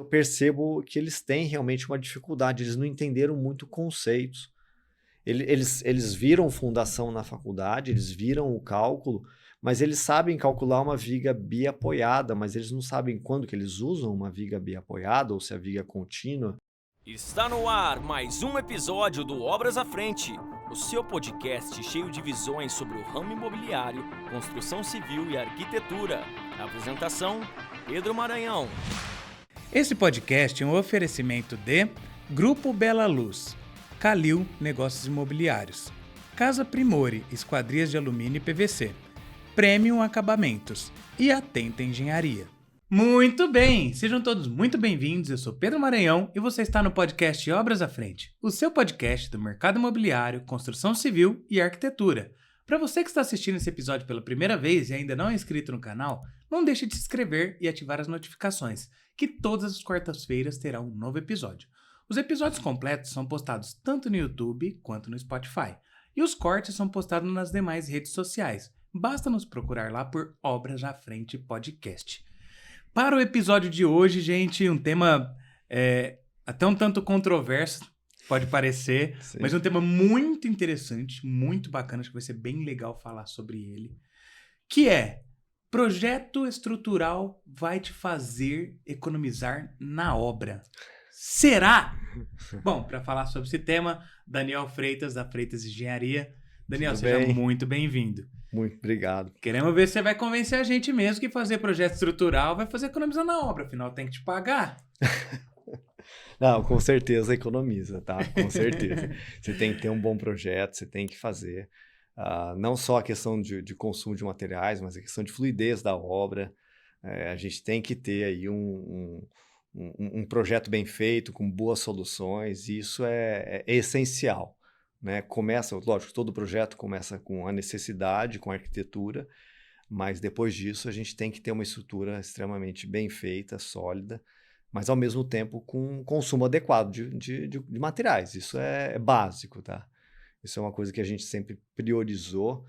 percebo que eles têm realmente uma dificuldade, eles não entenderam muito conceitos. Eles viram fundação na faculdade, eles viram o cálculo, mas eles sabem calcular uma viga biapoiada, mas eles não sabem quando que eles usam uma viga biapoiada ou se a viga é contínua. Está no ar mais um episódio do Obras à Frente, o seu podcast cheio de visões sobre o ramo imobiliário, construção civil e arquitetura. Apresentação, Pedro Maranhão. Esse podcast é um oferecimento de Grupo Bela Luz, Calil Negócios Imobiliários, Casa Primore, Esquadrias de Alumínio e PVC, Premium Acabamentos e Atenta Engenharia. Muito bem, sejam todos muito bem-vindos, eu sou Pedro Maranhão e você está no podcast Obras à Frente, o seu podcast do mercado imobiliário, construção civil e arquitetura. Para você que está assistindo esse episódio pela primeira vez e ainda não é inscrito no canal, não deixe de se inscrever e ativar as notificações, que todas as quartas-feiras terá um novo episódio. Os episódios completos são postados tanto no YouTube quanto no Spotify, e os cortes são postados nas demais redes sociais. Basta nos procurar lá por Obras à Frente Podcast. Para o episódio de hoje, gente, um tema até um tanto controverso, pode parecer, Sim. mas um tema muito interessante, muito bacana, acho que vai ser bem legal falar sobre ele, que é: projeto estrutural vai te fazer economizar na obra. Será? Bom, para falar sobre esse tema, Daniel Freitas, da Freitas Engenharia. Daniel, Tudo seja bem? muito bem-vindo. Muito obrigado. Queremos ver se você vai convencer a gente mesmo que fazer projeto estrutural vai fazer economizar na obra, afinal tem que te pagar. Não, com certeza economiza, tá? Com certeza. Você tem que ter um bom projeto, você tem que fazer. Não só a questão de consumo de materiais, mas a questão de fluidez da obra. A gente tem que ter aí um projeto bem feito, com boas soluções, e isso é essencial, né? Lógico, todo projeto começa com a necessidade, com a arquitetura, mas depois disso a gente tem que ter uma estrutura extremamente bem feita, sólida, mas ao mesmo tempo com consumo adequado de materiais. Isso é básico, tá? Isso é uma coisa que a gente sempre priorizou,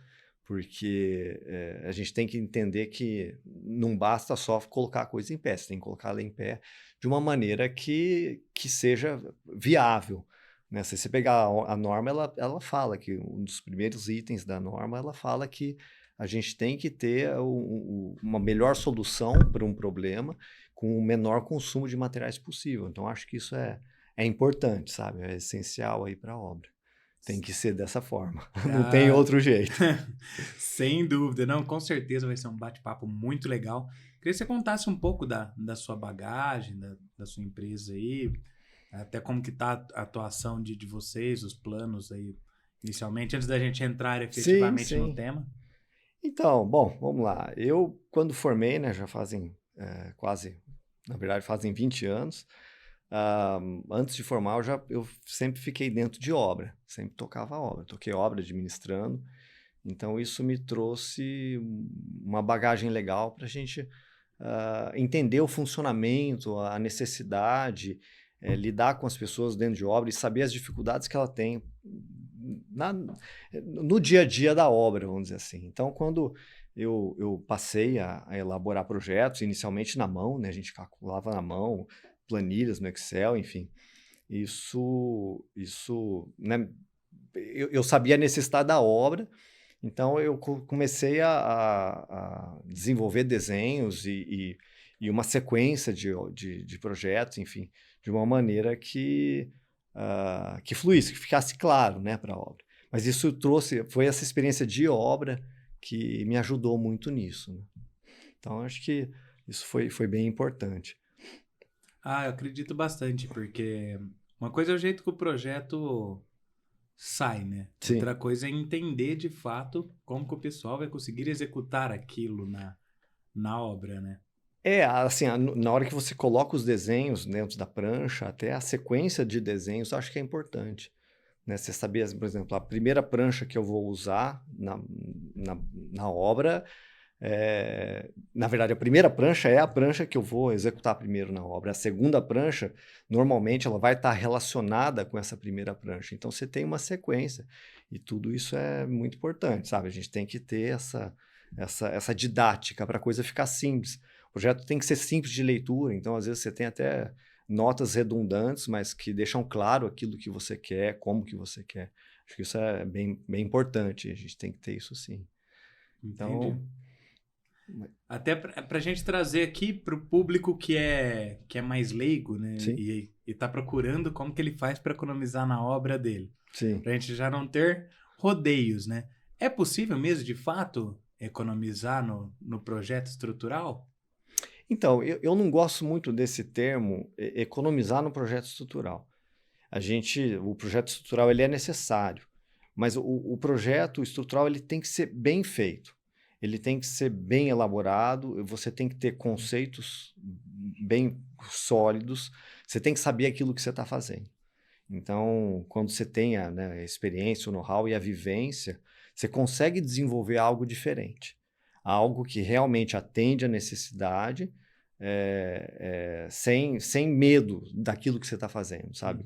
porque a gente tem que entender que não basta só colocar a coisa em pé, você tem que colocar ela em pé de uma maneira que seja viável, né? Se você pegar a norma, ela fala que um dos primeiros itens da norma, ela fala que a gente tem que ter uma melhor solução para um problema com o menor consumo de materiais possível. Então, acho que isso é importante, sabe? É essencial aí para a obra. Tem que ser dessa forma. Não tem outro jeito. Sem dúvida, não, com certeza vai ser um bate-papo muito legal. Queria que você contasse um pouco da sua bagagem, da sua empresa aí, até como que tá a atuação de vocês, os planos aí, inicialmente, antes da gente entrar efetivamente Sim. no tema. Então, bom, vamos lá. Eu, quando formei, né, já fazem fazem 20 anos. Antes de formar, eu sempre fiquei dentro de obra, sempre tocava obra, toquei obra administrando, então isso me trouxe uma bagagem legal para a gente entender o funcionamento, a necessidade, lidar com as pessoas dentro de obra e saber as dificuldades que ela tem no dia a dia da obra, vamos dizer assim. Então, quando eu passei a elaborar projetos, inicialmente na mão, né, a gente calculava na mão, planilhas no Excel, enfim. Isso né, eu sabia a necessidade da obra, então eu comecei a desenvolver desenhos e uma sequência de projetos, enfim, de uma maneira que fluísse, que ficasse claro, né, para a obra. Mas isso foi essa experiência de obra que me ajudou muito nisso, né? Então, acho que isso foi bem importante. Eu acredito bastante, porque uma coisa é o jeito que o projeto sai, né? Sim. Outra coisa é entender de fato como que o pessoal vai conseguir executar aquilo na obra, né? Assim, na hora que você coloca os desenhos dentro da prancha, até a sequência de desenhos, eu acho que é importante, né? Você saber, por exemplo, a primeira prancha que eu vou usar na obra, na verdade, a primeira prancha é a prancha que eu vou executar primeiro na obra. A segunda prancha, normalmente, ela vai estar relacionada com essa primeira prancha. Então, você tem uma sequência. E tudo isso é muito importante, sabe? A gente tem que ter essa didática para a coisa ficar simples. projeto tem que ser simples de leitura, então às vezes você tem até notas redundantes, mas que deixam claro aquilo que você quer, como que você quer. Acho que isso é bem importante, a gente tem que ter isso sim. Entendi. Então, até para a gente trazer aqui para o público que é mais leigo, né? Sim. E está procurando como que ele faz para economizar na obra dele. sim. Para a gente já não ter rodeios, né? É possível mesmo, de fato, economizar no projeto estrutural? Então, eu não gosto muito desse termo economizar no projeto estrutural. O projeto estrutural ele é necessário, mas o projeto estrutural ele tem que ser bem feito, ele tem que ser bem elaborado, você tem que ter conceitos bem sólidos, você tem que saber aquilo que você está fazendo. Então, quando você tem a experiência, o know-how e a vivência, você consegue desenvolver algo diferente, algo que realmente atende à necessidade, sem medo daquilo que você está fazendo, sabe?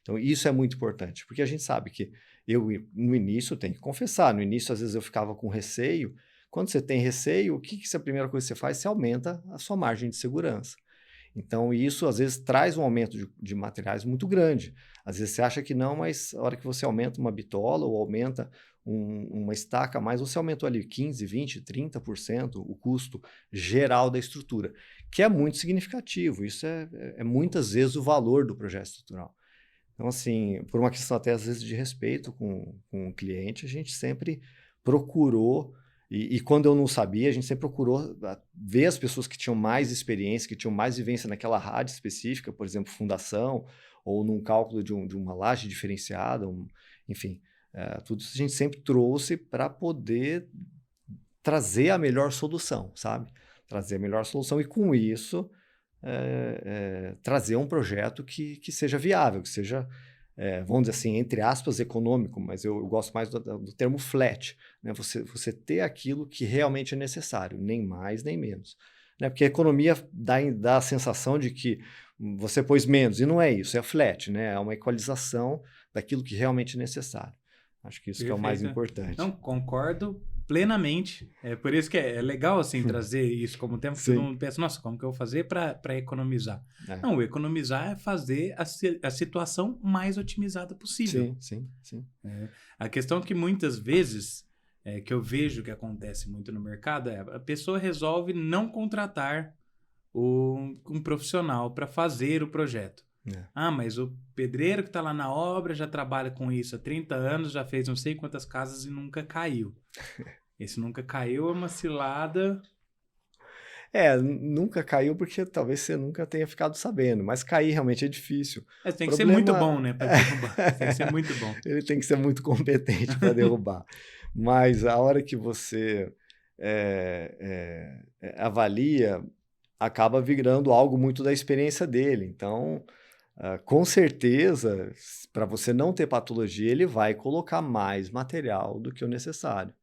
Então, isso é muito importante, porque a gente sabe que no início, tenho que confessar, no início, às vezes, eu ficava com receio. Quando você tem receio, o que é a primeira coisa que você faz? Você aumenta a sua margem de segurança. Então, isso, às vezes, traz um aumento de materiais muito grande. Às vezes, você acha que não, mas a hora que você aumenta uma bitola ou aumenta uma estaca a mais, você aumentou ali 15%, 20%, 30% o custo geral da estrutura, que é muito significativo. Isso é muitas vezes o valor do projeto estrutural. Então, assim, por uma questão até, às vezes, de respeito com o cliente, a gente sempre procurou. E quando eu não sabia, a gente sempre procurou ver as pessoas que tinham mais experiência, que tinham mais vivência naquela área específica, por exemplo, fundação, ou num cálculo de uma laje diferenciada, enfim, tudo isso a gente sempre trouxe para poder trazer a melhor solução, sabe? Trazer a melhor solução e, com isso, trazer um projeto que seja viável, que seja... vamos dizer assim, entre aspas, econômico, mas eu gosto mais do termo flat, né? Você ter aquilo que realmente é necessário, nem mais nem menos. Né? Porque a economia dá a sensação de que você pôs menos, e não é isso, é flat, né? É uma equalização daquilo que realmente é necessário. Acho que isso que é o mais importante. Não, concordo plenamente. É por isso que é legal assim trazer isso como tema, porque eu não penso, nossa, como que eu vou fazer para economizar? Não, o economizar é fazer a situação mais otimizada possível. Sim. A questão que muitas vezes, que eu vejo que acontece muito no mercado, a pessoa resolve não contratar um profissional para fazer o projeto. Mas o pedreiro que está lá na obra já trabalha com isso há 30 anos, já fez não sei quantas casas e nunca caiu. Esse nunca caiu é uma cilada. Nunca caiu porque talvez você nunca tenha ficado sabendo, mas cair realmente é difícil. Tem que ser muito bom, né, para derrubar. Tem que ser muito bom. Ele tem que ser muito competente para derrubar. Mas a hora que você avalia, acaba virando algo muito da experiência dele. Então, com certeza, para você não ter patologia, ele vai colocar mais material do que o necessário.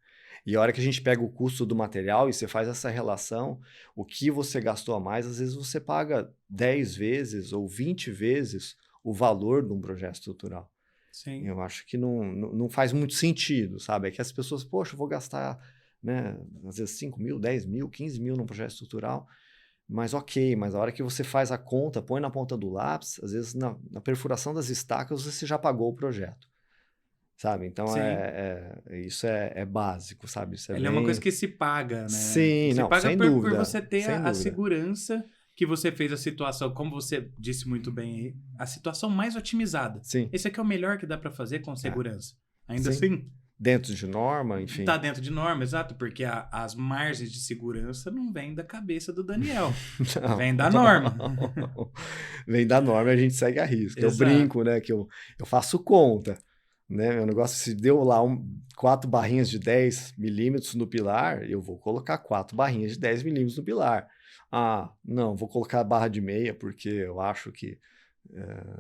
E a hora que a gente pega o custo do material e você faz essa relação, o que você gastou a mais, às vezes você paga 10 vezes ou 20 vezes o valor de um projeto estrutural. Sim. Eu acho que não faz muito sentido, sabe? É que as pessoas, poxa, eu vou gastar, né, às vezes 5 mil, 10 mil, 15 mil num projeto estrutural, mas ok, mas a hora que você faz a conta, põe na ponta do lápis, às vezes na perfuração das estacas você já pagou o projeto. Sabe? Então, isso é básico, sabe? Isso Ele é uma coisa que se paga, né? Sim, se paga sem por dúvida. Você ter a segurança que você fez a situação, como você disse muito bem aí, a situação mais otimizada. Sim. Esse aqui é o melhor que dá para fazer com segurança. Ainda assim... Dentro de norma, enfim. Está dentro de norma, exato, porque as margens de segurança não vêm da cabeça do Daniel. Vem da norma. Vem da norma e a gente segue a risco. Eu brinco, né? Que eu faço conta. Né? Meu negócio, se deu lá 4 barrinhas de 10 milímetros no pilar, eu vou colocar 4 barrinhas de 10 milímetros no pilar. Não, vou colocar barra de meia porque eu acho que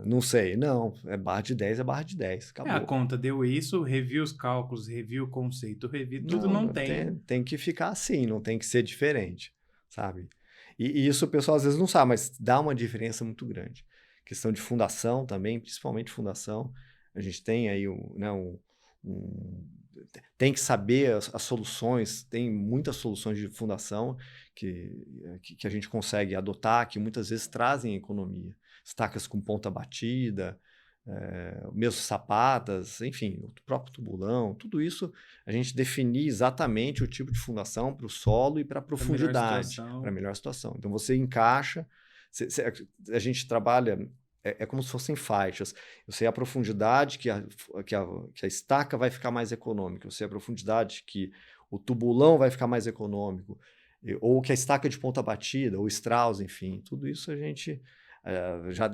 não sei. Não, barra de 10 é barra de 10. Acabou. A conta deu isso, revi os cálculos, revi o conceito, revi tudo, não tem. Tem que ficar assim, não tem que ser diferente, sabe? E isso o pessoal às vezes não sabe, mas dá uma diferença muito grande. Questão de fundação também, principalmente fundação. A gente tem aí tem que saber as soluções, tem muitas soluções de fundação que a gente consegue adotar, que muitas vezes trazem economia. Estacas com ponta batida, mesmo sapatas, enfim, o próprio tubulão, tudo isso a gente definir exatamente o tipo de fundação para o solo e para a profundidade, para a melhor situação. Então você encaixa, a gente trabalha, é como se fossem faixas. Eu sei a profundidade que a estaca vai ficar mais econômica, eu sei a profundidade que o tubulão vai ficar mais econômico, ou que a estaca de ponta batida, ou Strauss, enfim, tudo isso a gente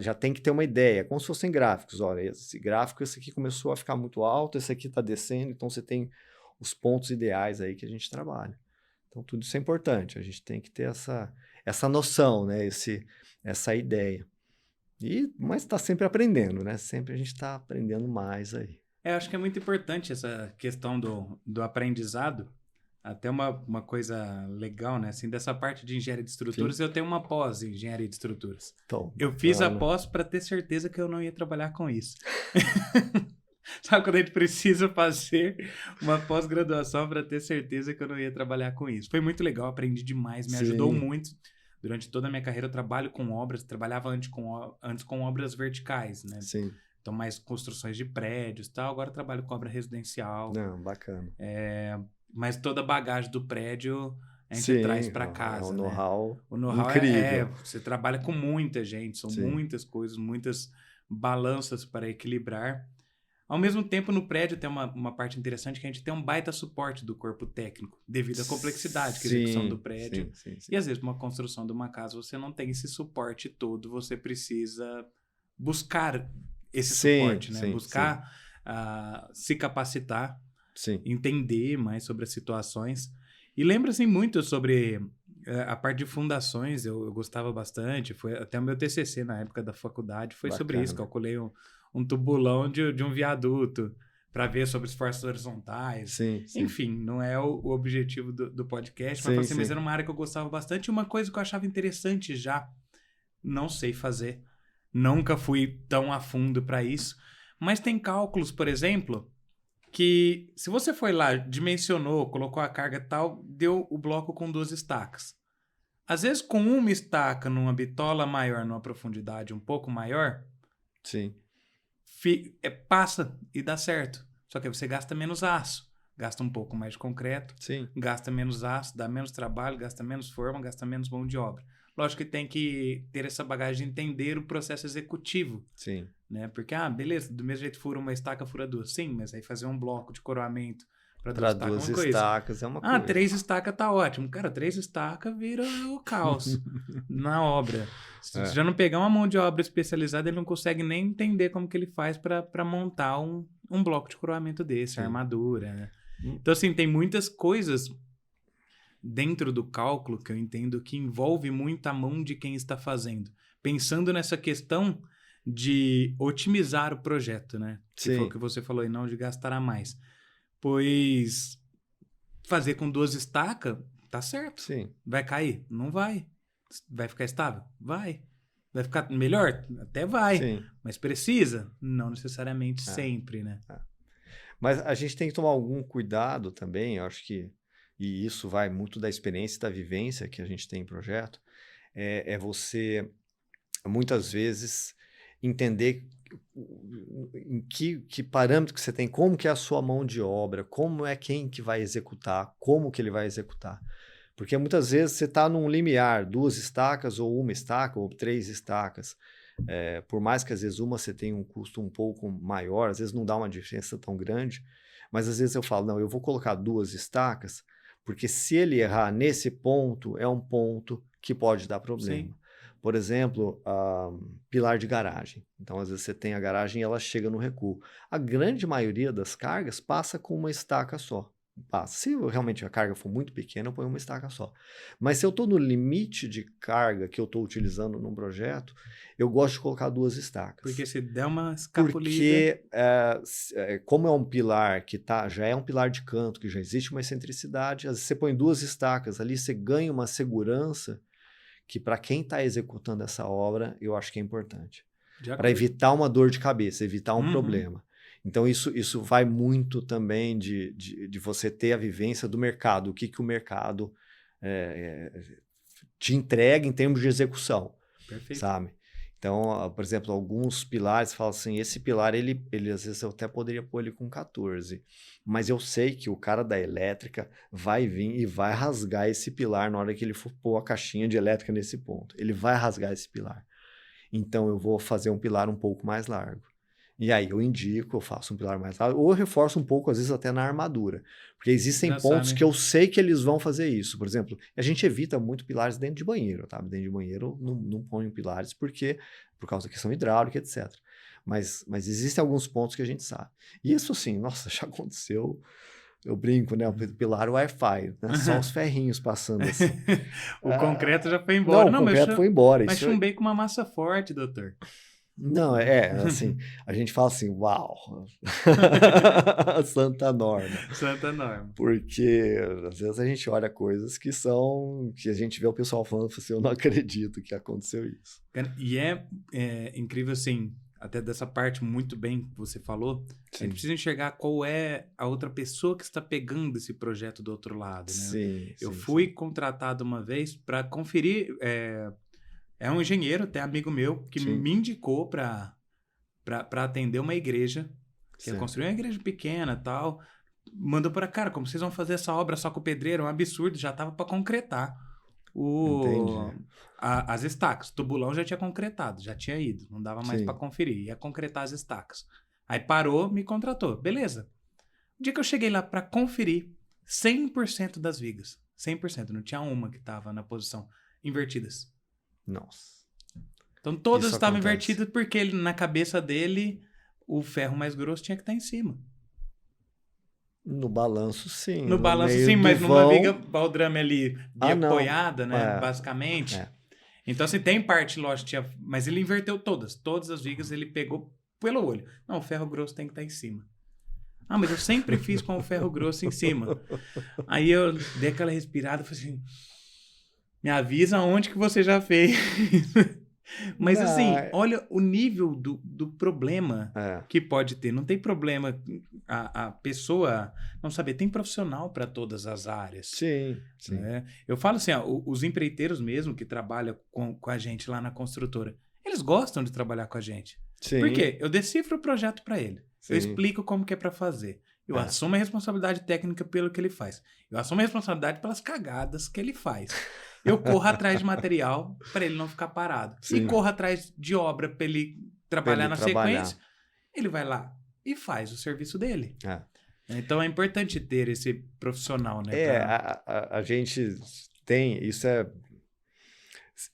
já tem que ter uma ideia, como se fossem gráficos. Olha, esse gráfico, esse aqui começou a ficar muito alto, esse aqui está descendo, então você tem os pontos ideais aí que a gente trabalha. Então tudo isso é importante, a gente tem que ter essa noção, né? Essa ideia. Mas está sempre aprendendo, né? Sempre a gente está aprendendo mais aí. Acho que é muito importante essa questão do aprendizado. Até uma coisa legal, né? Assim, dessa parte de engenharia de estruturas, eu tenho uma pós em engenharia de estruturas. Então, eu fiz a pós para ter certeza que eu não ia trabalhar com isso. Sabe quando a gente precisa fazer uma pós-graduação para ter certeza que eu não ia trabalhar com isso? Foi muito legal, aprendi demais, me ajudou muito. Durante toda a minha carreira eu trabalho com obras, trabalhava antes com obras verticais, né? Sim. Então, mais construções de prédios e tal. Agora eu trabalho com obra residencial. Não, bacana. Mas toda a bagagem do prédio a gente traz para casa. O know-how, né? O know-how incrível. Você trabalha com muita gente, são muitas coisas, muitas balanças para equilibrar. Ao mesmo tempo, no prédio tem uma parte interessante que a gente tem um baita suporte do corpo técnico, devido à complexidade que é a execução do prédio. Sim. E às vezes, uma construção de uma casa, você não tem esse suporte todo, você precisa buscar esse suporte, né? Buscar se capacitar, entender mais sobre as situações. E lembra-se muito sobre a parte de fundações, eu gostava bastante, foi até o meu TCC na época da faculdade, foi sobre isso, calculei um tubulão de um viaduto para ver sobre esforços horizontais. Enfim, não é o objetivo do podcast, mas era uma área que eu gostava bastante. E uma coisa que eu achava interessante já, não sei fazer, nunca fui tão a fundo para isso, mas tem cálculos, por exemplo, que se você foi lá, dimensionou, colocou a carga tal, deu o bloco com 2 estacas. Às vezes, com uma estaca numa bitola maior, numa profundidade um pouco maior, passa e dá certo. Só que aí você gasta menos aço, gasta um pouco mais de concreto, gasta menos aço, dá menos trabalho, gasta menos forma, gasta menos mão de obra. Lógico que tem que ter essa bagagem de entender o processo executivo. Né? Porque, beleza, do mesmo jeito fura uma estaca, fura 2. Sim, mas aí fazer um bloco de coroamento para 2 estacas é uma coisa. 3 estacas tá ótimo. Cara, 3 estacas vira o caos na obra. Se já não pegar uma mão de obra especializada, ele não consegue nem entender como que ele faz para montar um bloco de coroamento desse, a armadura. Né? Então, assim, tem muitas coisas dentro do cálculo que eu entendo que envolve muito a mão de quem está fazendo. Pensando nessa questão de otimizar o projeto, né? Que foi o que você falou, e não de gastar a mais. Pois fazer com 2 estacas, tá certo. Vai cair? Não vai. Vai ficar estável? Vai. Vai ficar melhor? Até vai. Mas precisa? Não necessariamente sempre, né? Mas a gente tem que tomar algum cuidado também, eu acho que, e isso vai muito da experiência e da vivência que a gente tem em projeto, é você, muitas vezes, entender em que parâmetro que você tem, como que é a sua mão de obra, como é quem que vai executar, como que ele vai executar. Porque muitas vezes você está num limiar, 2 estacas ou 1 estaca ou 3 estacas. Por mais que às vezes uma você tenha um custo um pouco maior, às vezes não dá uma diferença tão grande, mas às vezes eu falo, não, eu vou colocar 2 estacas, porque se ele errar nesse ponto, é um ponto que pode dar problema. Por exemplo, pilar de garagem. Então, às vezes você tem a garagem e ela chega no recuo. A grande maioria das cargas passa com uma estaca só. Se realmente a carga for muito pequena, eu ponho uma estaca só. Mas se eu estou no limite de carga que eu estou utilizando num projeto, eu gosto de colocar 2 estacas. Porque se der uma escapulida... Porque como é um pilar que já é um pilar de canto, que já existe uma excentricidade, às vezes você põe 2 estacas ali, você ganha uma segurança que para quem está executando essa obra, eu acho que é importante. Para evitar uma dor de cabeça, evitar um problema. Então, isso vai muito também de você ter a vivência do mercado, o que o mercado te entrega em termos de execução, Perfeito. sabe? Então, por exemplo, alguns pilares, falam assim, esse pilar, ele às vezes eu até poderia pôr ele com 14, mas eu sei que o cara da elétrica vai vir e vai rasgar esse pilar na hora que ele for pôr a caixinha de elétrica nesse ponto. Ele vai rasgar esse pilar. Então, eu vou fazer um pilar um pouco mais largo. E aí eu indico, eu faço um pilar mais largo, ou eu reforço um pouco, às vezes até na armadura. Porque existem pontos que eu sei que eles vão fazer isso. Por exemplo, a gente evita muito pilares dentro de banheiro, tá? Dentro de banheiro não ponho pilares por causa da questão hidráulica, etc. Mas existem alguns pontos que a gente sabe. E isso, assim, nossa, já aconteceu. Eu brinco, né? O pilar Wi-Fi, né? Só os ferrinhos passando assim. O concreto já foi embora. Não, o concreto foi embora. Mas chumbei com uma massa forte, doutor. Não, assim, a gente fala assim, uau, Santa Norma. Santa Norma. Porque às vezes a gente olha coisas que a gente vê o pessoal falando assim, eu não acredito que aconteceu isso. E é incrível, assim, até dessa parte muito bem que você falou, a gente precisa enxergar qual é a outra pessoa que está pegando esse projeto do outro lado, né? Sim, eu fui contratado uma vez para conferir... É um engenheiro, até amigo meu, que me indicou para atender uma igreja. Que ele construiu uma igreja pequena e tal. Mandou para cara, como vocês vão fazer essa obra só com o pedreiro? É um absurdo, já estava para concretar. As estacas. O tubulão já tinha concretado, já tinha ido. Não dava mais para conferir, ia concretar as estacas. Aí parou, me contratou. Beleza. O dia que eu cheguei lá para conferir, 100% das vigas. 100%, não tinha uma que estava na posição invertidas. Nossa. Então todas estavam invertidas porque na cabeça dele o ferro mais grosso tinha que estar em cima. No balanço, sim. No balanço, sim, mas numa viga baldrame ali de apoiada, né? Basicamente. Então, assim, tem parte, lógico, mas ele inverteu todas. Todas as vigas ele pegou pelo olho. Não, o ferro grosso tem que estar em cima. Ah, mas eu sempre fiz com o ferro grosso em cima. Aí eu dei aquela respirada e falei assim... Me avisa onde que você já fez. Mas assim, olha o nível do problema que pode ter. Não tem problema a pessoa não saber. Tem profissional para todas as áreas. Sim. Né? Eu falo assim, os empreiteiros mesmo que trabalham com a gente lá na construtora, eles gostam de trabalhar com a gente. Sim. Por quê? Eu decifro o projeto para ele. Sim. Eu explico como que é para fazer. Eu assumo a responsabilidade técnica pelo que ele faz. Eu assumo a responsabilidade pelas cagadas que ele faz. Eu corro atrás de material para ele não ficar parado. Sim. E corro atrás de obra para ele trabalhar na sequência. Ele vai lá e faz o serviço dele. Então é importante ter esse profissional, né? A gente tem... Isso é...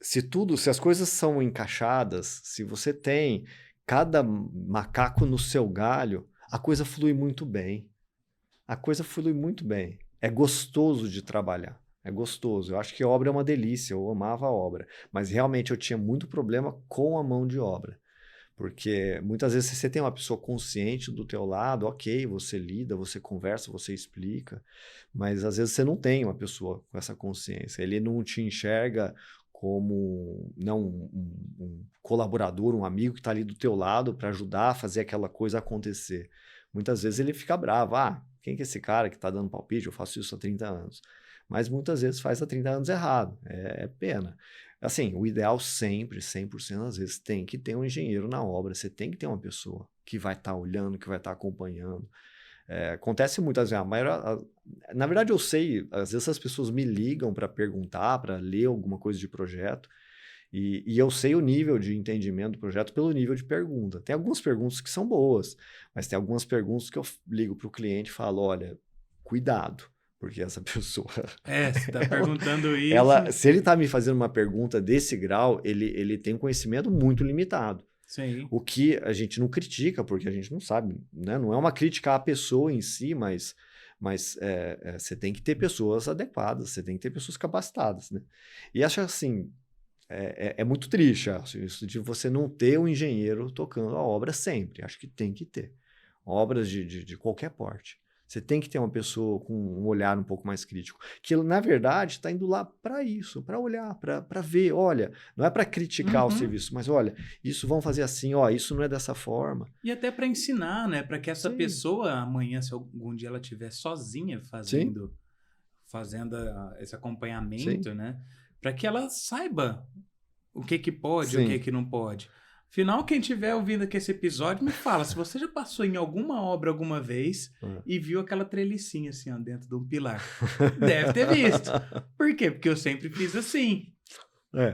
Se as coisas são encaixadas, se você tem cada macaco no seu galho, a coisa flui muito bem. É gostoso de trabalhar. É gostoso. Eu acho que a obra é uma delícia. Eu amava a obra. Mas realmente eu tinha muito problema com a mão de obra. Porque muitas vezes você tem uma pessoa consciente do teu lado, ok, você lida, você conversa, você explica. Mas às vezes você não tem uma pessoa com essa consciência. Ele não te enxerga como um colaborador, um amigo que está ali do teu lado para ajudar a fazer aquela coisa acontecer. Muitas vezes ele fica bravo. Quem que é esse cara que está dando palpite? Eu faço isso há 30 anos. Mas muitas vezes faz há 30 anos errado. É pena. Assim, o ideal sempre, 100% às vezes, tem que ter um engenheiro na obra. Você tem que ter uma pessoa que vai estar olhando, que vai estar acompanhando. Acontece muitas vezes. Na verdade, eu sei, às vezes as pessoas me ligam para perguntar, para ler alguma coisa de projeto. E eu sei o nível de entendimento do projeto pelo nível de pergunta. Tem algumas perguntas que são boas, mas tem algumas perguntas que eu ligo para o cliente e falo, olha, cuidado, porque essa pessoa... você está perguntando isso... Se ele está me fazendo uma pergunta desse grau, ele tem um conhecimento muito limitado. Sim. O que a gente não critica, porque a gente não sabe, né? Não é uma crítica à pessoa em si, mas você tem que ter pessoas adequadas, você tem que ter pessoas capacitadas, né? E acho assim... É muito triste isso de você não ter um engenheiro tocando a obra sempre. Acho que tem que ter. Obras de qualquer porte. Você tem que ter uma pessoa com um olhar um pouco mais crítico, que na verdade está indo lá para isso, para olhar, para ver, olha, não é para criticar o serviço, mas olha, isso vamos fazer assim, ó, isso não é dessa forma. E até para ensinar, né, para que essa Sim. pessoa amanhã, se algum dia ela estiver sozinha fazendo esse acompanhamento, Sim. né, para que ela saiba o que pode, Sim. o que não pode. Afinal, quem estiver ouvindo aqui esse episódio, me fala, se você já passou em alguma obra alguma vez e viu aquela trelicinha assim, ó, dentro de um pilar. Deve ter visto. Por quê? Porque eu sempre fiz assim.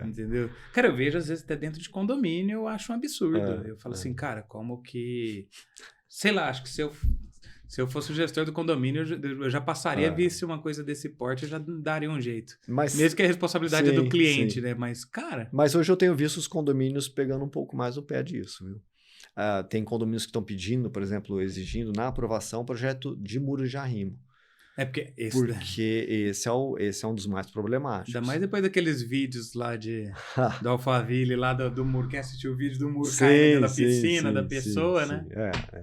Entendeu? Cara, eu vejo às vezes até dentro de condomínio, eu acho um absurdo. Eu falo assim, cara, como que... Sei lá, acho que se eu fosse o gestor do condomínio, eu já passaria a ver se uma coisa desse porte, eu já daria um jeito. Mesmo que a responsabilidade é do cliente, né? Mas, cara... Mas hoje eu tenho visto os condomínios pegando um pouco mais o pé disso, viu? Tem condomínios que estão pedindo, por exemplo, exigindo na aprovação projeto de muros de arrimo. Porque esse é um dos mais problemáticos. Ainda mais depois daqueles vídeos lá do Alphaville, lá do muro. Quem assistiu o vídeo do muro caindo da piscina da pessoa, né?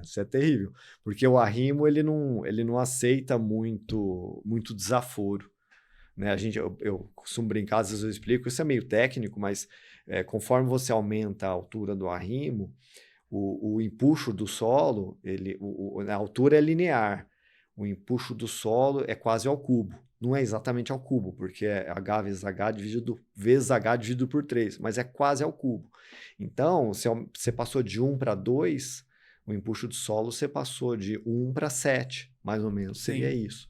Isso é terrível. Porque o arrimo, ele não aceita muito desaforo. Né? Eu costumo brincar, às vezes eu explico, isso é meio técnico, mas conforme você aumenta a altura do arrimo, o empuxo do solo, a altura é linear. O empuxo do solo é quase ao cubo. Não é exatamente ao cubo, porque é H vezes H dividido por 3, mas é quase ao cubo. Então, se você passou de 1 para 2, o empuxo do solo você passou de 1 para 7, mais ou menos, seria isso.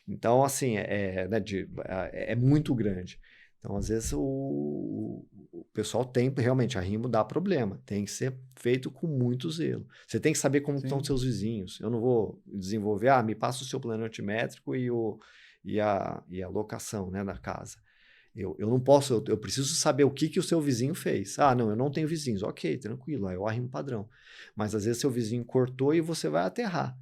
Então, assim, é muito grande. Então, às vezes, o pessoal tem, realmente, arrimo dá problema. Tem que ser feito com muito zelo. Você tem que saber como estão os seus vizinhos. Eu não vou desenvolver, me passa o seu plano altimétrico e a locação, né, da casa. Eu não posso, eu preciso saber o que o seu vizinho fez. Não, eu não tenho vizinhos. Ok, tranquilo, aí é o arrimo padrão. Mas, às vezes, seu vizinho cortou e você vai aterrar.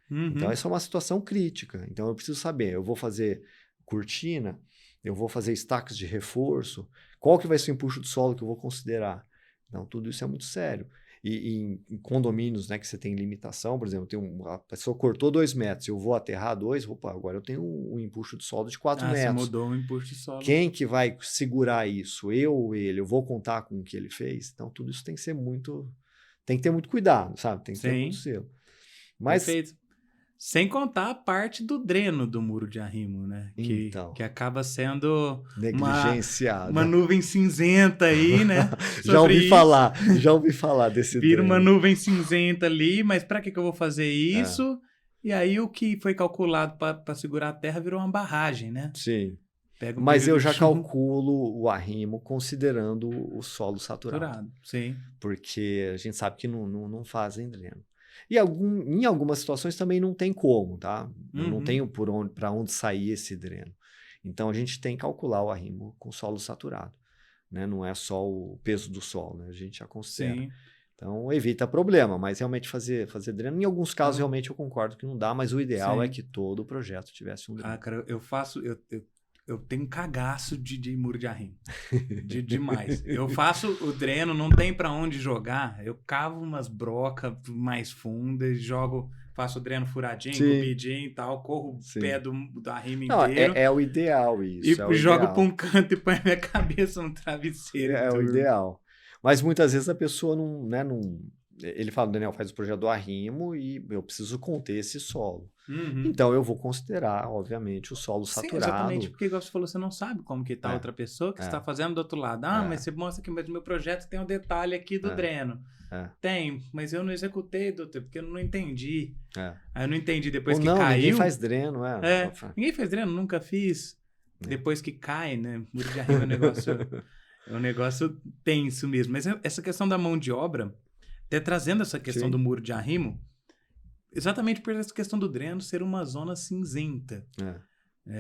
Então, essa é uma situação crítica. Então, eu preciso saber, eu vou fazer cortina... Eu vou fazer estacas de reforço. Qual que vai ser o empuxo do solo que eu vou considerar? Então, tudo isso é muito sério. E em condomínios, né, que você tem limitação, por exemplo, a pessoa cortou 2 metros, eu vou aterrar 2, agora eu tenho um empuxo de solo de 4 metros. Você mudou o empuxo de solo. Quem que vai segurar isso? Eu ou ele? Eu vou contar com o que ele fez? Então, tudo isso tem que ser tem que ter muito cuidado, sabe? Tem que ter muito selo. Mas, perfeito. Sem contar a parte do dreno do muro de arrimo, né? Que acaba sendo negligenciado. Uma nuvem cinzenta aí, né? já ouvi falar desse Vira dreno. uma nuvem cinzenta ali, mas para que eu vou fazer isso? E aí o que foi calculado para segurar a terra virou uma barragem, né? Sim. Mas eu já calculo o arrimo considerando o solo saturado. Sim. Porque a gente sabe que não fazem dreno. E em algumas situações também não tem como, tá? Eu não tenho para onde sair esse dreno. Então, a gente tem que calcular o arrimo com solo saturado. Né? Não é só o peso do solo, né? A gente já considera. Sim. Então, evita problema, mas realmente fazer dreno, em alguns casos, realmente eu concordo que não dá, mas o ideal é que todo o projeto tivesse um dreno. Cara, eu tenho um cagaço de muro de arrimo. Demais. Eu faço o dreno, não tem pra onde jogar. Eu cavo umas brocas mais fundas, faço o dreno furadinho, cupidinho e tal, corro o pé do arrimo inteiro. É o ideal isso. E jogo pra um canto e põe a minha cabeça no travesseiro. É o ideal. Mas muitas vezes a pessoa não... Ele fala, Daniel, faz o projeto do arrimo e eu preciso conter esse solo. Então, eu vou considerar, obviamente, o solo saturado. Sim, exatamente, porque igual você falou, você não sabe como que tá a outra pessoa que você está fazendo do outro lado. Mas você mostra que mas no meu projeto tem um detalhe aqui do dreno. Tem, mas eu não executei, doutor, porque eu não entendi. Aí eu não entendi depois que caiu. Ninguém faz dreno, ninguém faz dreno, nunca fiz. Depois que cai, né? Muro de arrimo é um negócio tenso mesmo. Mas essa questão da mão de obra... Até trazendo essa questão do muro de arrimo, exatamente por essa questão do dreno ser uma zona cinzenta.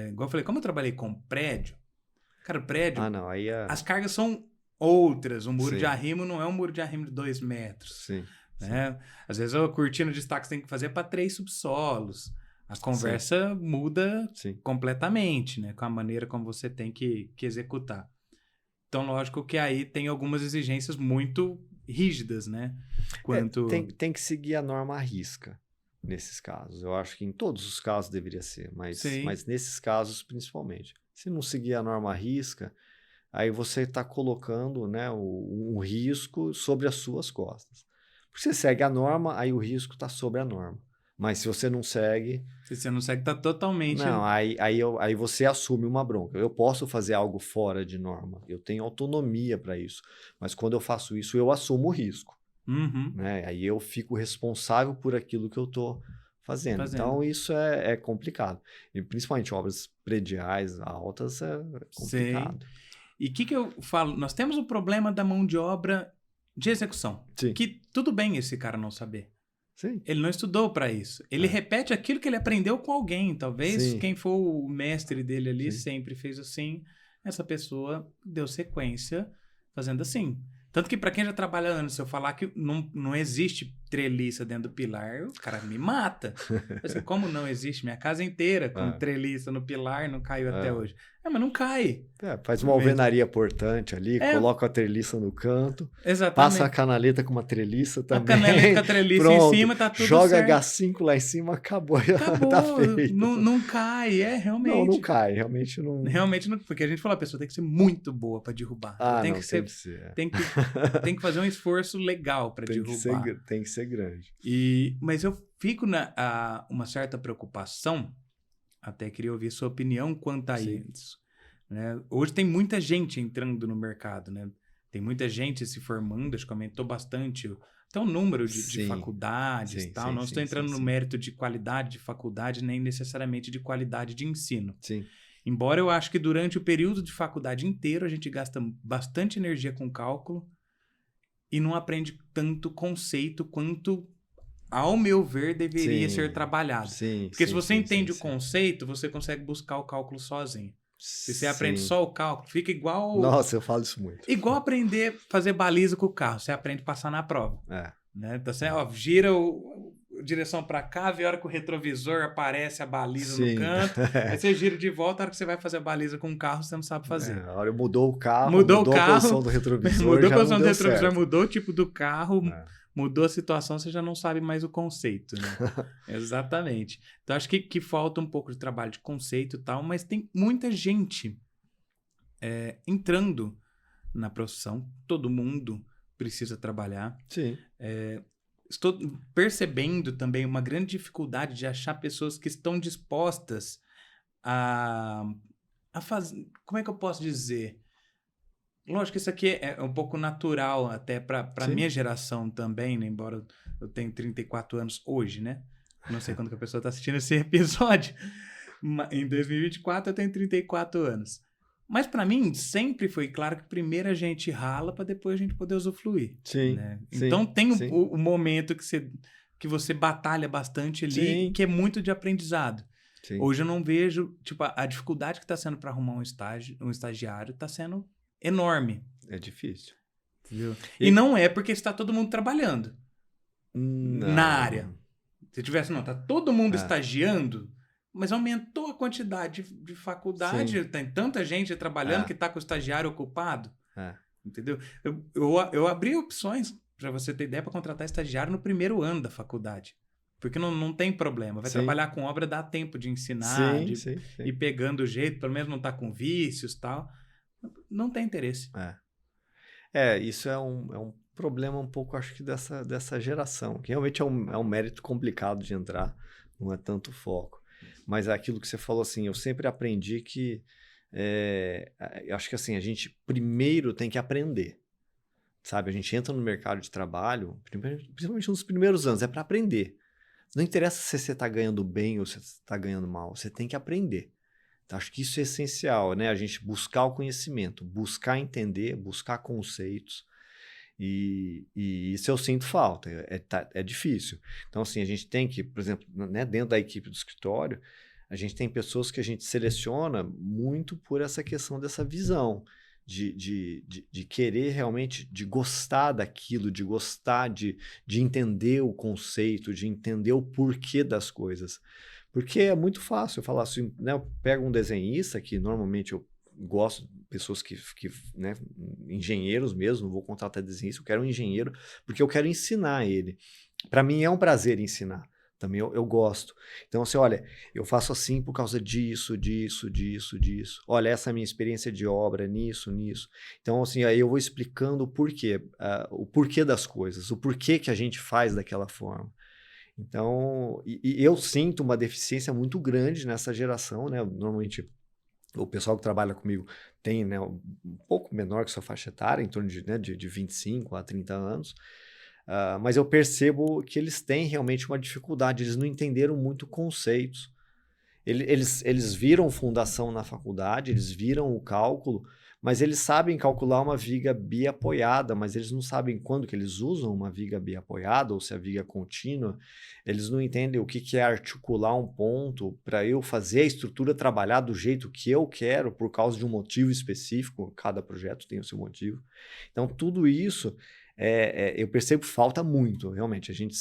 Igual eu falei, como eu trabalhei com prédio, cara, prédio, as cargas são outras. Um muro de arrimo não é um muro de arrimo de 2 metros. Né? Às vezes a cortina de destaque você tem que fazer para 3 subsolos. A conversa muda completamente, né? Com a maneira como você tem que executar. Então, lógico que aí tem algumas exigências muito rígidas, né? Tem que seguir a norma à risca. nesses casos. Eu acho que em todos os casos deveria ser, Sim. mas nesses casos principalmente. Se não seguir a norma à risca, aí você está colocando, né, um risco sobre as suas costas. Porque você segue a norma, aí o risco está sobre a norma. Mas se você não segue... Se você não segue, tá totalmente... Não, aí você assume uma bronca. Eu posso fazer algo fora de norma. Eu tenho autonomia para isso. Mas quando eu faço isso, eu assumo o risco. Uhum. Né? Aí eu fico responsável por aquilo que eu estou fazendo. Então, isso é complicado. E principalmente obras prediais altas é complicado. Sim. E o que eu falo? Nós temos o problema da mão de obra de execução. Sim. Que tudo bem esse cara não saber. Sim. Ele não estudou para isso. Ele repete aquilo que ele aprendeu com alguém. Talvez Sim. quem for o mestre dele ali Sim. sempre fez assim. Essa pessoa deu sequência fazendo assim. Tanto que para quem já trabalha anos, se eu falar que não existe treliça dentro do pilar, o cara me mata. Assim, como não existe? Minha casa inteira com treliça no pilar não caiu até hoje. Mas não cai. Faz uma alvenaria portante ali, coloca a treliça no canto, Exatamente. passa a canaleta com uma treliça também. A canaleta com a treliça pronto, em cima, tá tudo joga certo. H5 lá em cima, acabou. Acabou, tá feito. Não cai, realmente. Não cai, realmente não... Realmente não, porque a gente falou, a pessoa tem que ser muito boa para derrubar. Tem que fazer um esforço legal para derrubar. Tem que ser grande. Mas eu fico uma certa preocupação, até queria ouvir sua opinião quanto a isso. Né? Hoje tem muita gente entrando no mercado, né? Tem muita gente se formando, acho que aumentou bastante o número de faculdades e tal. Não estou entrando no mérito de qualidade de faculdade, nem necessariamente de qualidade de ensino. Sim. Embora eu acho que durante o período de faculdade inteiro a gente gasta bastante energia com cálculo e não aprende tanto conceito quanto, ao meu ver, deveria ser trabalhado. Porque se você entende o conceito, você consegue buscar o cálculo sozinho. Se você aprende só o cálculo, fica igual... Nossa, eu falo isso muito. Igual aprender a fazer baliza com o carro. Você aprende a passar na prova. Né? Então, você gira a direção para cá, vê a hora que o retrovisor aparece a baliza no canto. Aí você gira de volta, a hora que você vai fazer a baliza com o carro, você não sabe fazer. A hora mudou o carro, mudou a posição do retrovisor. Mudou a posição do retrovisor, mudou o tipo do carro... Mudou a situação, você já não sabe mais o conceito, né? Exatamente. Então, acho que falta um pouco de trabalho de conceito e tal, mas tem muita gente entrando na profissão. Todo mundo precisa trabalhar. Sim. Estou percebendo também uma grande dificuldade de achar pessoas que estão dispostas a fazer... Como é que eu posso dizer? Lógico que isso aqui é um pouco natural até para a minha geração também, né? Embora eu tenha 34 anos hoje, né? Não sei quando que a pessoa está assistindo esse episódio. Em 2024 eu tenho 34 anos. Mas para mim sempre foi claro que primeiro a gente rala para depois a gente poder usufruir. Sim, né? Sim, então tem o momento que você batalha bastante ali, que é muito de aprendizado. Sim. Hoje eu não vejo, tipo, a dificuldade que está sendo para arrumar um estagiário está sendo enorme. É difícil. Entendeu? E não é porque está todo mundo trabalhando na área. Se tivesse, tá todo mundo estagiando, mas aumentou a quantidade de faculdade. Tem tanta gente trabalhando que está com o estagiário ocupado. Entendeu? Eu abri opções, para você ter ideia, para contratar estagiário no primeiro ano da faculdade. Porque não tem problema. Vai trabalhar com obra, dá tempo de ensinar, ir pegando o jeito, pelo menos não tá com vícios e tal. Não tem interesse. Isso é um problema um pouco, acho que, dessa geração, que realmente é um mérito complicado de entrar, não é tanto foco. Mas é aquilo que você falou, assim, eu sempre aprendi que, eu acho que assim, a gente primeiro tem que aprender, sabe? A gente entra no mercado de trabalho, principalmente nos primeiros anos, é para aprender. Não interessa se você está ganhando bem ou se você está ganhando mal, você tem que aprender. Então, acho que isso é essencial, né? A gente buscar o conhecimento, buscar entender, buscar conceitos. E isso eu sinto falta, é difícil. Então, assim, a gente tem que, por exemplo, né, dentro da equipe do escritório, a gente tem pessoas que a gente seleciona muito por essa questão dessa visão, de querer realmente, de gostar daquilo, de gostar de entender o conceito, de entender o porquê das coisas. Porque é muito fácil eu falar assim, né? Eu pego um desenhista, que normalmente eu gosto de pessoas que né, engenheiros mesmo, não vou contratar desenhista, eu quero um engenheiro, porque eu quero ensinar ele. Para mim é um prazer ensinar. Também eu gosto. Então, assim, olha, eu faço assim por causa disso. Olha, essa é a minha experiência de obra, nisso. Então, assim, aí eu vou explicando o porquê das coisas, o porquê que a gente faz daquela forma. Então, e eu sinto uma deficiência muito grande nessa geração, né? Normalmente, o pessoal que trabalha comigo tem, né, um pouco menor que sua faixa etária, em torno de 25 a 30 anos. Mas eu percebo que eles têm realmente uma dificuldade, eles não entenderam muito conceitos. Eles viram fundação na faculdade, eles viram o cálculo, mas eles sabem calcular uma viga biapoiada, mas eles não sabem quando que eles usam uma viga biapoiada ou se a viga é contínua. Eles não entendem o que é articular um ponto para eu fazer a estrutura trabalhar do jeito que eu quero por causa de um motivo específico. Cada projeto tem o seu motivo. Então, tudo isso eu percebo que falta muito, realmente. A gente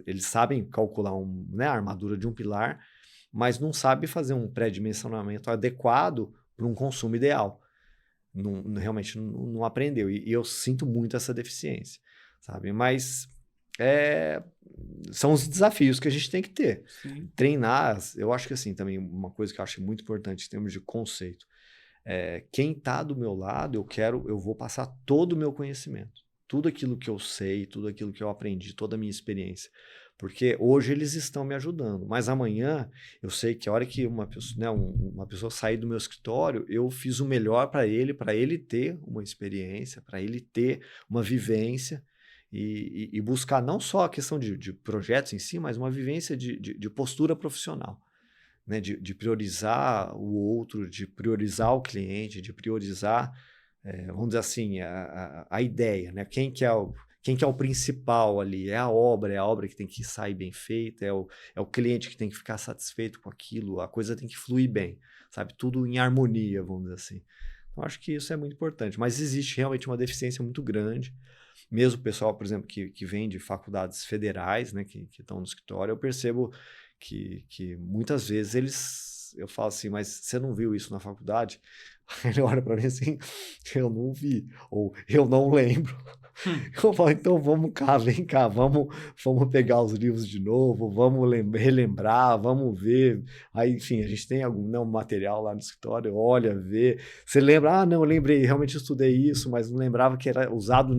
eles sabem calcular a armadura de um pilar, mas não sabe fazer um pré-dimensionamento adequado para um consumo ideal. Realmente não aprendeu. E eu sinto muito essa deficiência, sabe? Mas são os desafios que a gente tem que ter. Sim. Treinar, eu acho que assim, também uma coisa que eu acho muito importante em termos de conceito. Quem está do meu lado, eu vou passar todo o meu conhecimento. Tudo aquilo que eu sei, tudo aquilo que eu aprendi, toda a minha experiência. Porque hoje eles estão me ajudando, mas amanhã eu sei que a hora que uma pessoa sair do meu escritório, eu fiz o melhor para ele ter uma experiência, para ele ter uma vivência e buscar não só a questão de projetos em si, mas uma vivência de postura profissional. Né, de priorizar o outro, de priorizar o cliente, de priorizar, vamos dizer assim, a ideia, né? Quem que é o principal ali? É a obra que tem que sair bem feita, é o cliente que tem que ficar satisfeito com aquilo, a coisa tem que fluir bem, sabe? Tudo em harmonia, vamos dizer assim. Então, acho que isso é muito importante, mas existe realmente uma deficiência muito grande. Mesmo o pessoal, por exemplo, que vem de faculdades federais, né, que estão no escritório, eu percebo que muitas vezes eu falo assim, mas você não viu isso na faculdade? Ele olha para mim assim, eu não vi, ou eu não lembro. Eu falo, então vem cá, vamos pegar os livros de novo, vamos relembrar, vamos ver. Aí, enfim, a gente tem algum material lá no escritório, olha, vê. Você lembra? Ah, não, eu lembrei, realmente estudei isso, mas não lembrava que era usado